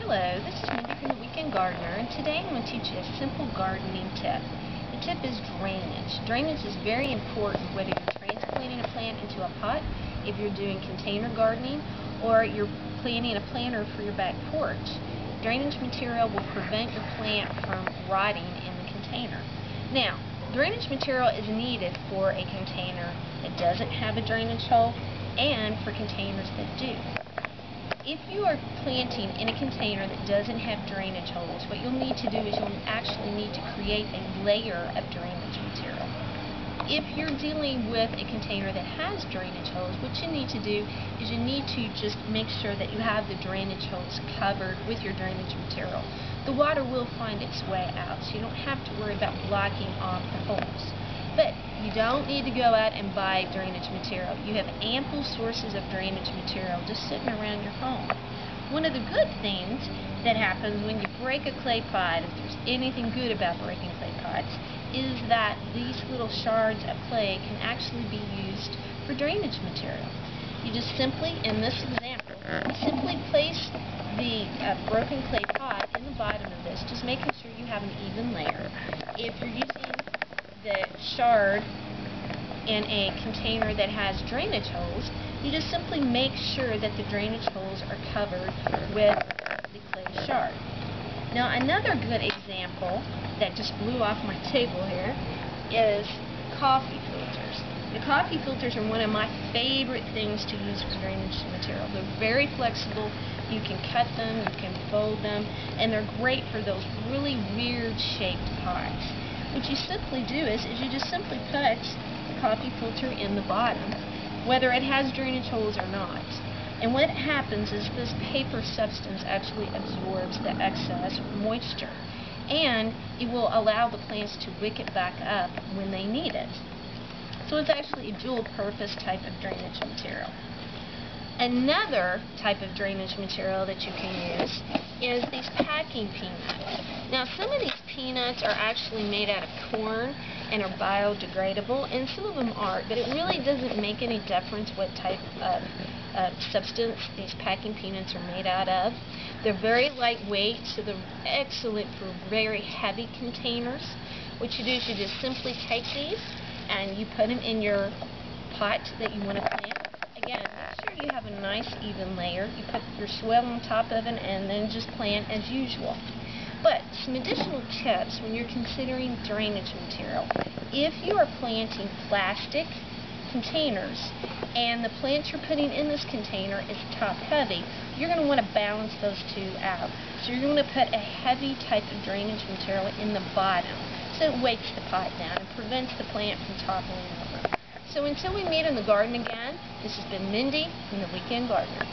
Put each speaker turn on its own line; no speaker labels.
Hello, this is Mindy from The Weekend Gardener, and today I'm going to teach you a simple gardening tip. The tip is drainage. Drainage is very important whether you're transplanting a plant into a pot, if you're doing container gardening, or you're planting a planter for your back porch. Drainage material will prevent your plant from rotting in the container. Now, drainage material is needed for a container that doesn't have a drainage hole and for containers that do. If you are planting in a container that doesn't have drainage holes, what you'll need to do is you'll actually need to create a layer of drainage material. If you're dealing with a container that has drainage holes, what you need to do is you need to just make sure that you have the drainage holes covered with your drainage material. The water will find its way out, so you don't have to worry about blocking off the holes. But you don't need to go out and buy drainage material. You have ample sources of drainage material just sitting around your home. One of the good things that happens when you break a clay pot, if there's anything good about breaking clay pots, is that these little shards of clay can actually be used for drainage material. You just simply, in this example, simply place the broken clay pot in the bottom of this, just making sure you have an even layer. If you're using the shard in a container that has drainage holes, you just simply make sure that the drainage holes are covered with the clay shard. Now, another good example that just blew off my table here is coffee filters. The coffee filters are one of my favorite things to use for drainage material. They're very flexible. You can cut them, you can fold them, and they're great for those really weird shaped pots. What you simply do is you just simply put the coffee filter in the bottom, whether it has drainage holes or not. And what happens is this paper substance actually absorbs the excess moisture, and it will allow the plants to wick it back up when they need it. So it's actually a dual-purpose type of drainage material. Another type of drainage material that you can use is these packing peanuts. Now, some of these peanuts are actually made out of corn and are biodegradable, and some of them aren't, but it really doesn't make any difference what type of substance these packing peanuts are made out of. They're very lightweight, so they're excellent for very heavy containers. What you do is you just simply take these and you put them in your pot that you want to plant. Again, make sure you have a nice even layer. You put your soil on top of it and then just plant as usual. But some additional tips when you're considering drainage material. If you are planting plastic containers and the plants you're putting in this container is top heavy, you're going to want to balance those two out. So you're going to put a heavy type of drainage material in the bottom so it weights the pot down and prevents the plant from toppling over. So until we meet in the garden again, this has been Mindy from The Weekend Gardener.